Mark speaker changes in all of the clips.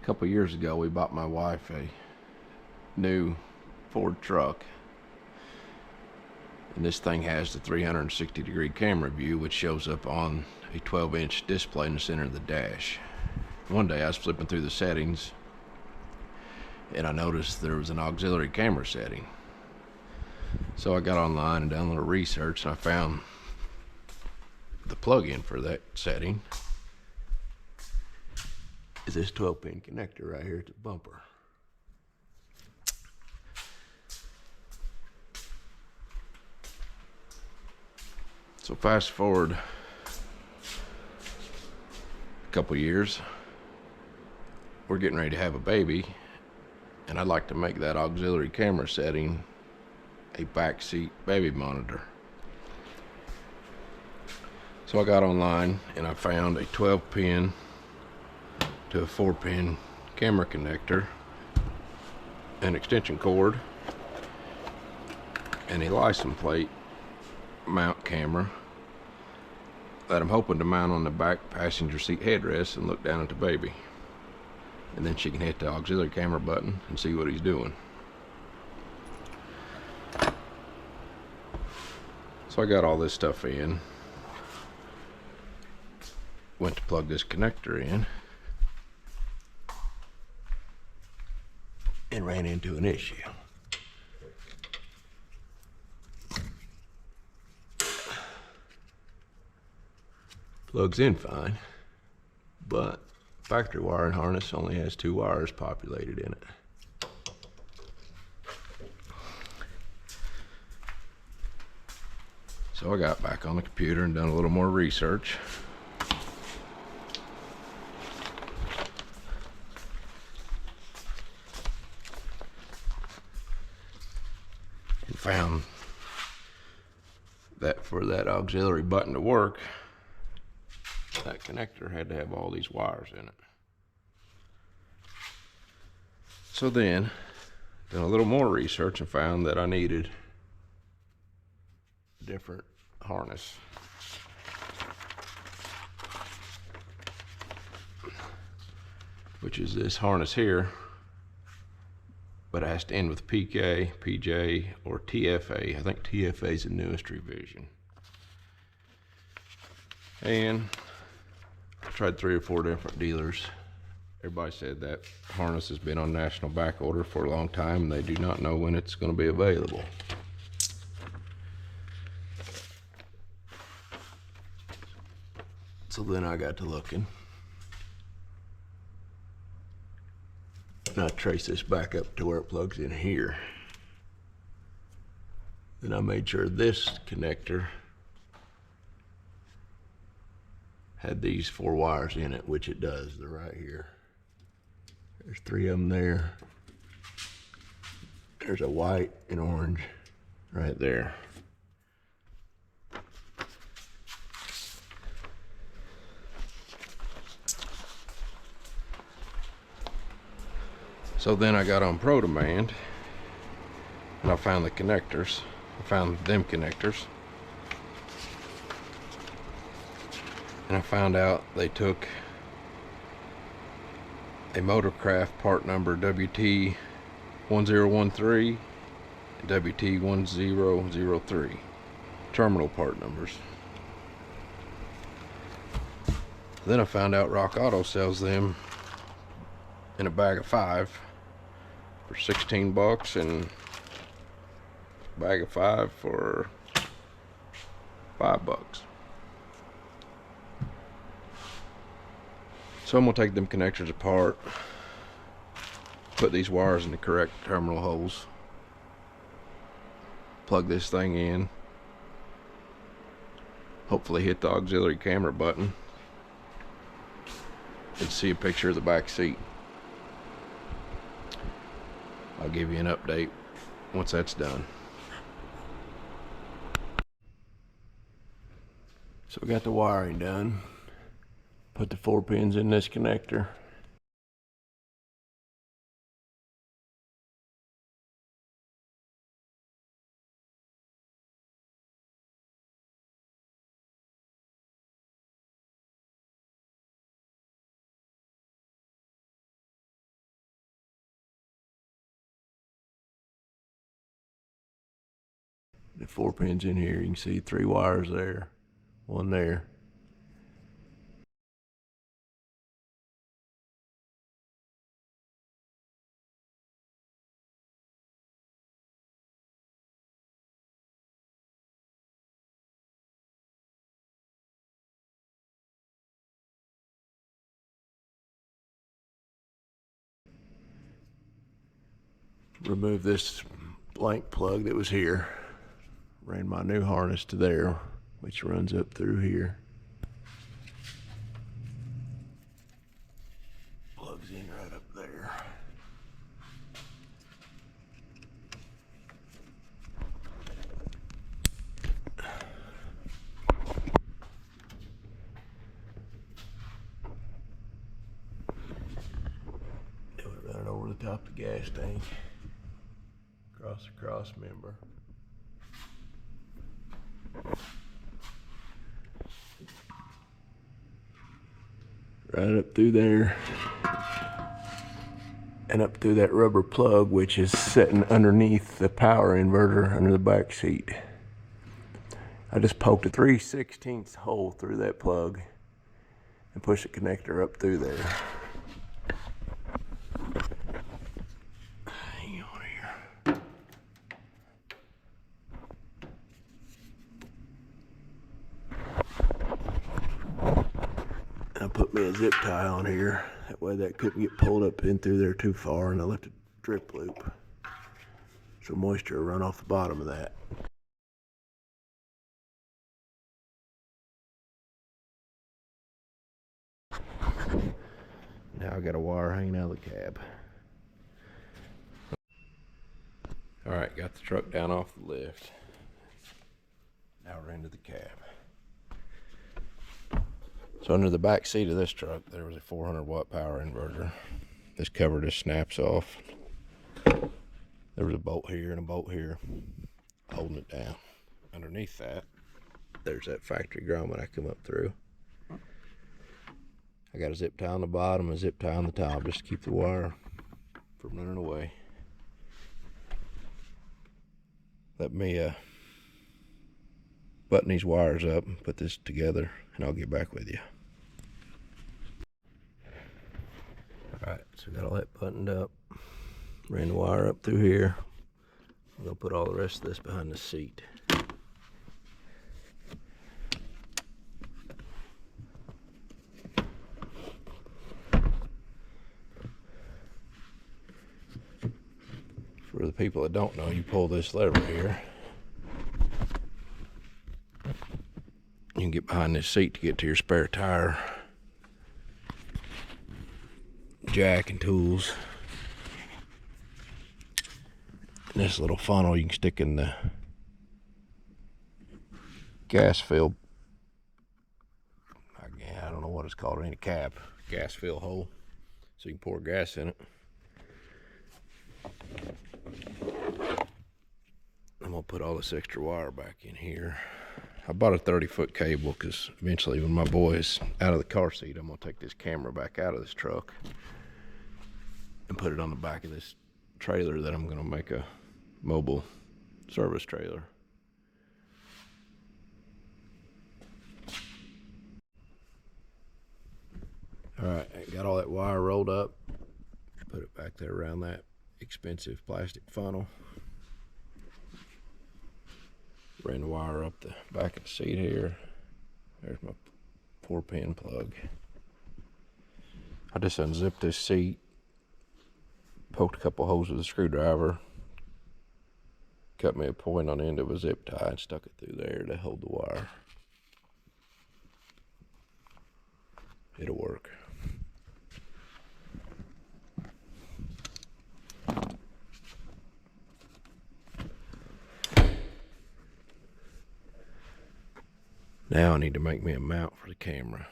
Speaker 1: A couple years ago, we bought my wife a new Ford truck, and this thing has the 360-degree camera view, which shows up on a 12-inch display in the center of the dash. One day I was flipping through the settings and I noticed there was an auxiliary camera setting. So I got online and done a little research, and I found the plug-in for that setting is this 12-pin connector right here at the bumper. So fast forward a couple years, we're getting ready to have a baby, and I'd like to make that auxiliary camera setting a backseat baby monitor. So I got online and I found a 12-pin to a 4-pin camera connector, an extension cord, and a license plate mount camera that I'm hoping to mount on the back passenger seat headrest and look down at the baby. And then she can hit the auxiliary camera button and see what he's doing. So I got all this stuff in. Went to plug this connector in and ran into an issue. Plugs in fine, but factory wiring harness only has 2 wires populated in it. So I got back on the computer and done a little more research. And found that for that auxiliary button to work, that connector had to have all these wires in it. So then, done a little more research and found that I needed a different harness. Which is this harness here, but it has to end with PK, PJ, or TFA. I think TFA is the newest revision. And I tried 3 or 4 different dealers. Everybody said that harness has been on national back order for a long time, and they do not know when it's going to be available. So then I got to looking, and I traced this back up to where it plugs in here. Then I made sure this connector had these 4 wires in it, which it does. They're right here. There's 3 of them there. There's a white and orange right there. So then I got on ProDemand and I found the connectors. I found them connectors. And I found out they took a Motorcraft part number WT1013 and WT1003 terminal part numbers. Then I found out Rock Auto sells them in a bag of 5 for 16 bucks, and a bag of 5 for 5 bucks. So I'm gonna take them connectors apart, put these wires in the correct terminal holes, plug this thing in, hopefully hit the auxiliary camera button, and see a picture of the back seat. I'll give you an update once that's done. So we got the wiring done. Put the 4 pins in this connector. The 4 pins in here. You can see 3 wires there, 1 there. Remove this blank plug that was here. Ran my new harness to there, which runs up through here. Plugs in right up there. Then we run it over the top of the gas tank. Across the cross member. Right up through there. And up through that rubber plug, which is sitting underneath the power inverter under the back seat. I just poked a 3/16 hole through that plug and pushed the connector up through there. Hang on here. I put me a zip tie on here. That way that couldn't get pulled up in through there too far, and I left a drip loop so moisture will run off the bottom of that. Now I got a wire hanging out of the cab. All right, got the truck down off the lift. Now we're into the cab. So under the back seat of this truck, there was a 400 watt power inverter. This cover just snaps off. There was a bolt here and a bolt here holding it down. Underneath that, there's that factory grommet I come up through. I got a zip tie on the bottom, a zip tie on the top, just to keep the wire from running away. Let me button these wires up and put this together, and I'll get back with you. Alright, so got all that buttoned up. Ran the wire up through here. I'm going to put all the rest of this behind the seat. For the people that don't know, you pull this lever here. You can get behind this seat to get to your spare tire, jack, and tools. And this little funnel you can stick in the gas fill. I don't know what it's called, any cap, gas fill hole, so you can pour gas in it. I'm gonna put all this extra wire back in here. I bought a 30-foot cable because eventually when my boy is out of the car seat, I'm gonna take this camera back out of this truck and put it on the back of this trailer that I'm gonna make a mobile service trailer. All right, I got all that wire rolled up. Put it back there around that expensive plastic funnel. Ran the wire up the back of the seat here. There's my 4-pin plug. I just unzipped this seat, poked a couple holes with a screwdriver, cut me a point on the end of a zip tie and stuck it through there to hold the wire. It'll work. Now I need to make me a mount for the camera.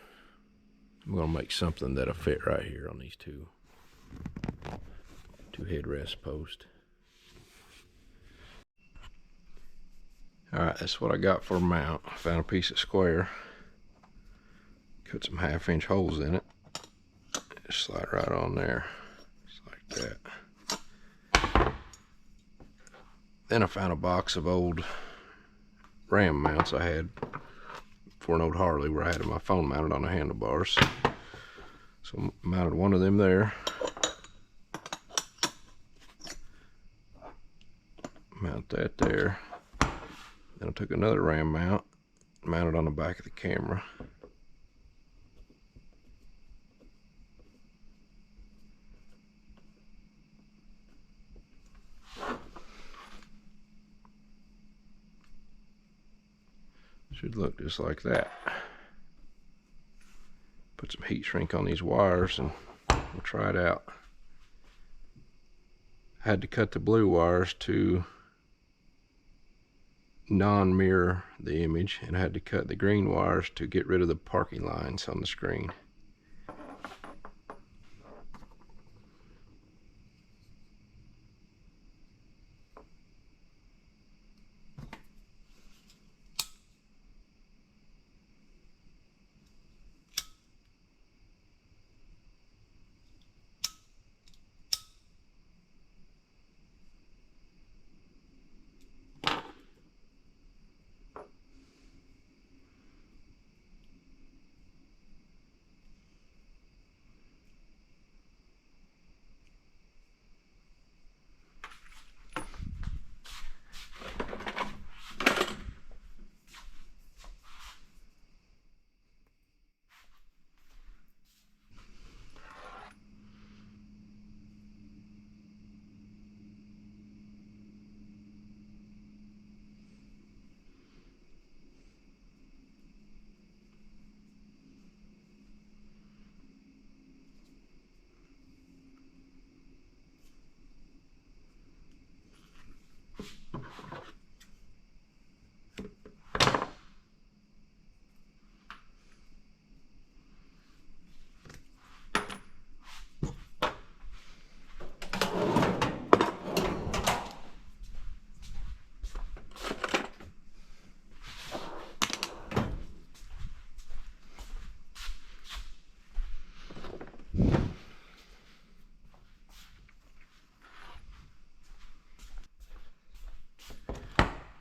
Speaker 1: I'm gonna make something that'll fit right here on these two headrest posts. All right, that's what I got for a mount. I found a piece of square, cut some 1/2-inch holes in it, just slide right on there, just like that. Then I found a box of old ram mounts I had for an old Harley where I had my phone mounted on the handlebars. So I mounted one of them there. Mount that there. Then I took another ram mount, mounted on the back of the camera. Should look just like that. Put some heat shrink on these wires and we'll try it out. I had to cut the blue wires to non-mirror the image, and I had to cut the green wires to get rid of the parking lines on the screen.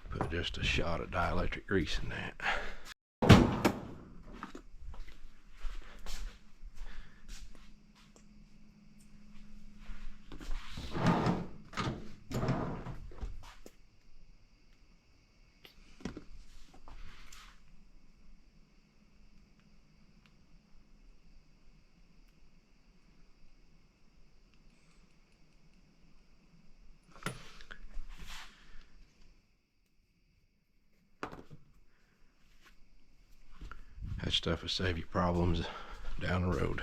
Speaker 1: Put just a shot of dielectric grease in that. That stuff will save you problems down the road.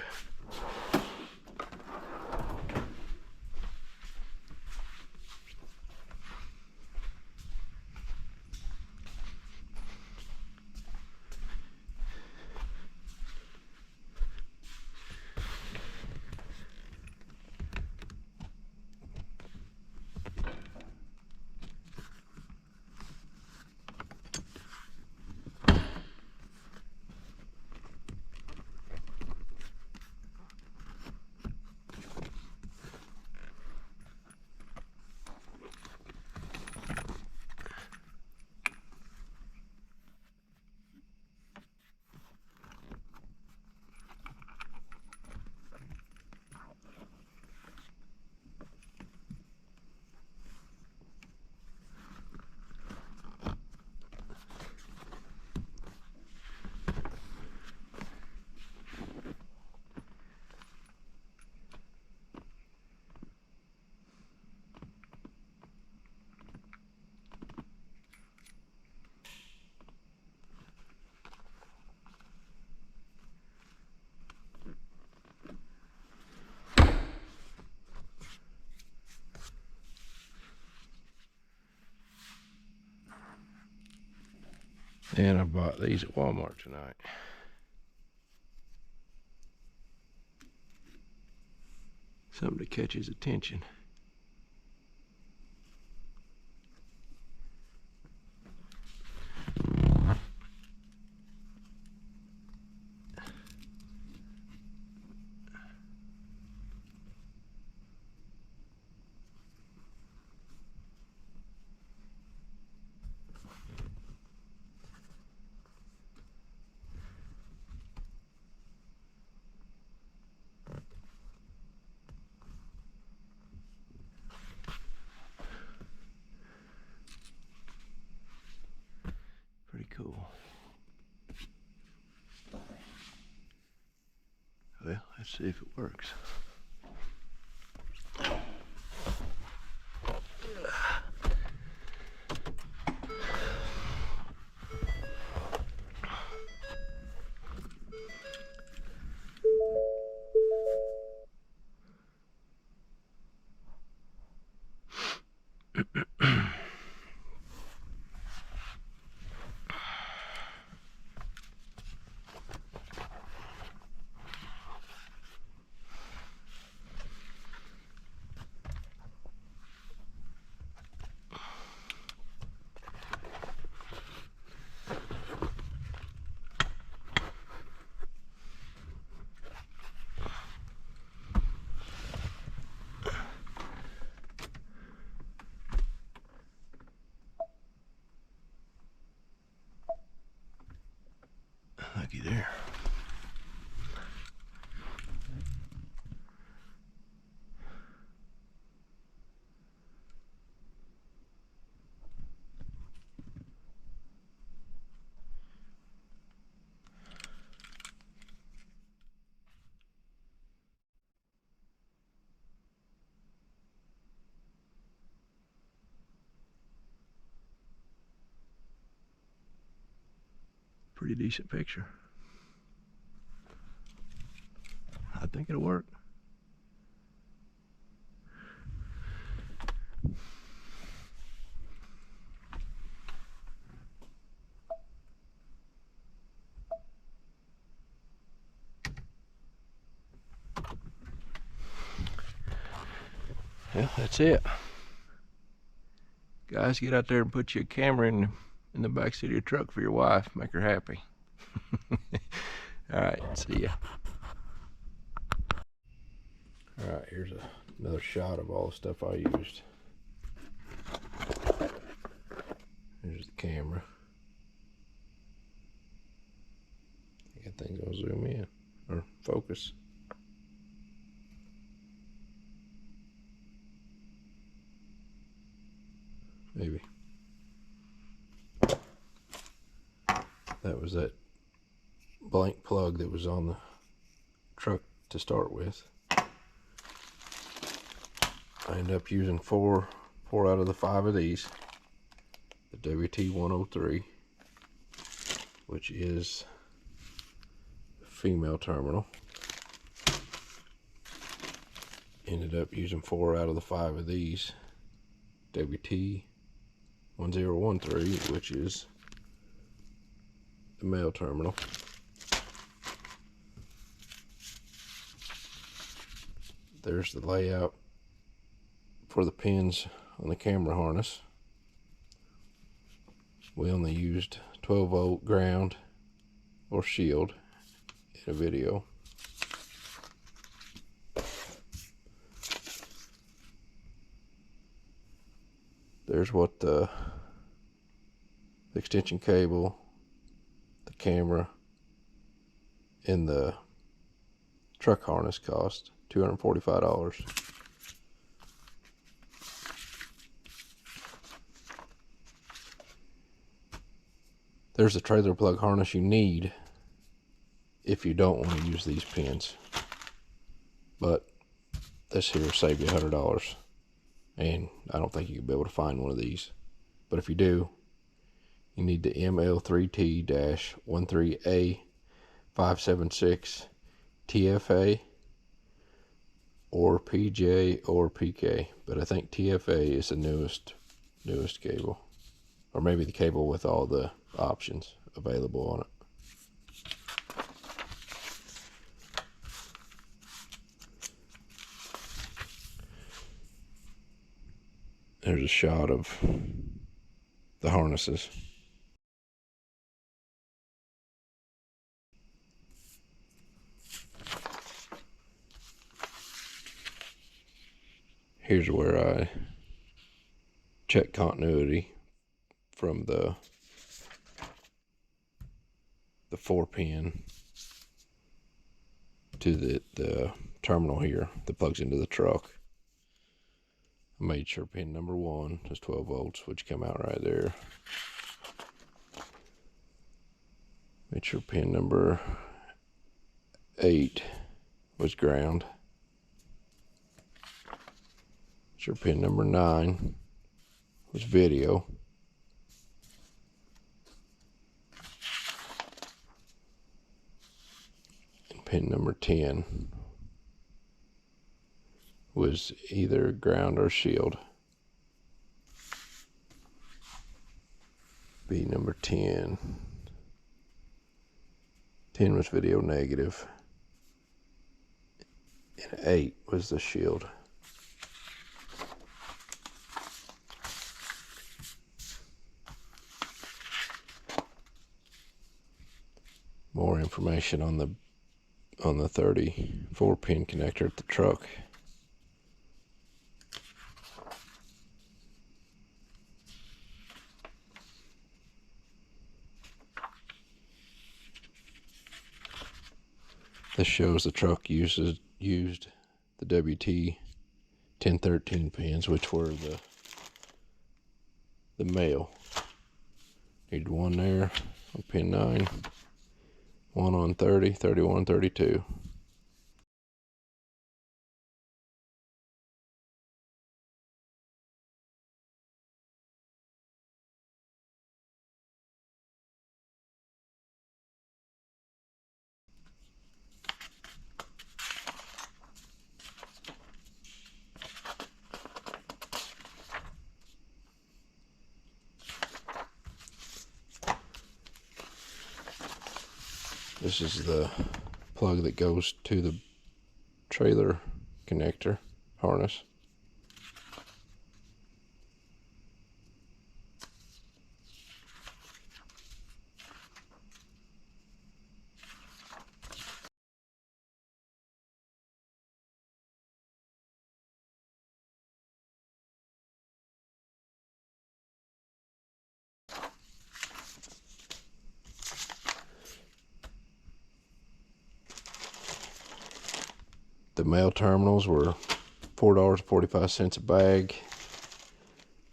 Speaker 1: And I bought these at Walmart tonight. Something to catch his attention. Let's see if it works. Looky there. Pretty decent picture. I think it'll work. Well, that's it. Guys, get out there and put you a camera in the back seat of your truck for your wife. Make her happy. All right, see ya. All right, here's another shot of all the stuff I used. Here's the camera. I think that thing's gonna zoom in or focus. Maybe. That was that blank plug that was on the truck to start with. I ended up using four out of the 5 of these. The WT-103, which is the female terminal. Ended up using 4 out of the 5 of these. WT-1013, which is the male terminal. There's the layout for the pins on the camera harness. We only used 12-volt ground or shield in a video. There's what the extension cable, the camera, and the truck harness cost. $245. There's the trailer plug harness you need if you don't want to use these pins. But this here will save you $100. And I don't think you'll be able to find one of these. But if you do, you need the ML3T-13A576 TFA or PJ or PK. But I think TFA is the newest cable. Or maybe the cable with all the options available on it. There's a shot of the harnesses. Here's where I check continuity from the 4-pin to the terminal here that plugs into the truck. I made sure pin number 1 is 12 volts, which come out right there. Made sure pin number 8 was ground. Sure, pin number 9 was video. And pin number 10 was either ground or shield. B number 10. 10 was video negative. And 8 was the shield. More information on the 34 pin connector at the truck. This shows the truck used the WT 1013 pins, which were the male. Needed one there on pin 9, one on 30, 31, 32. This is the plug that goes to the trailer connector harness. The male terminals were $4.45 a bag.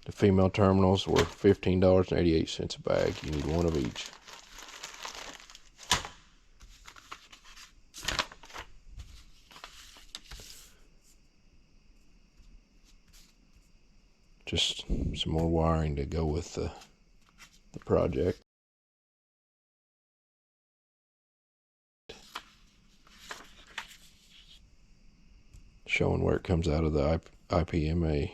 Speaker 1: The female terminals were $15.88 a bag. You need one of each. Just some more wiring to go with the project. Showing where it comes out of the IPMA.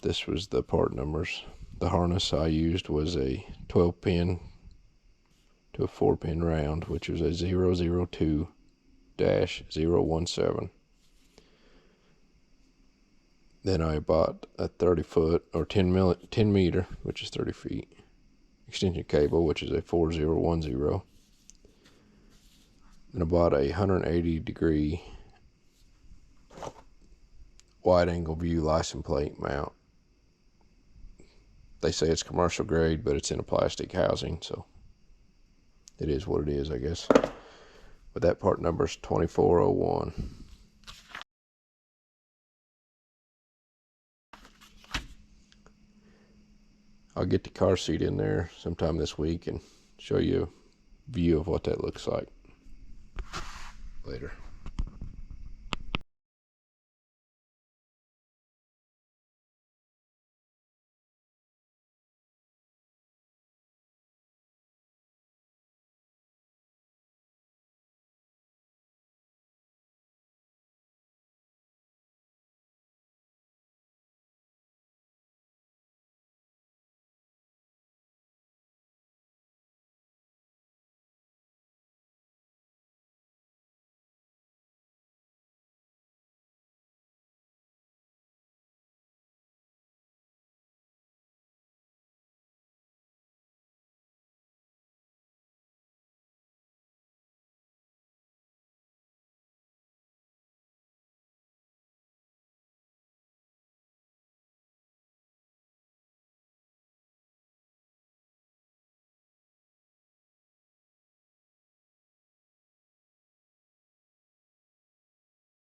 Speaker 1: This was the part numbers. The harness I used was a 12 pin to a 4 pin round, which was a 002-017. Then I bought a 30 foot or 10 meter, which is 30 feet, extension cable, which is a 4010. Then I bought a 180-degree wide angle view license plate mount. They say it's commercial grade, but it's in a plastic housing, so it is what it is, I guess. But that part number is 2401. I'll get the car seat in there sometime this week and show you a view of what that looks like later.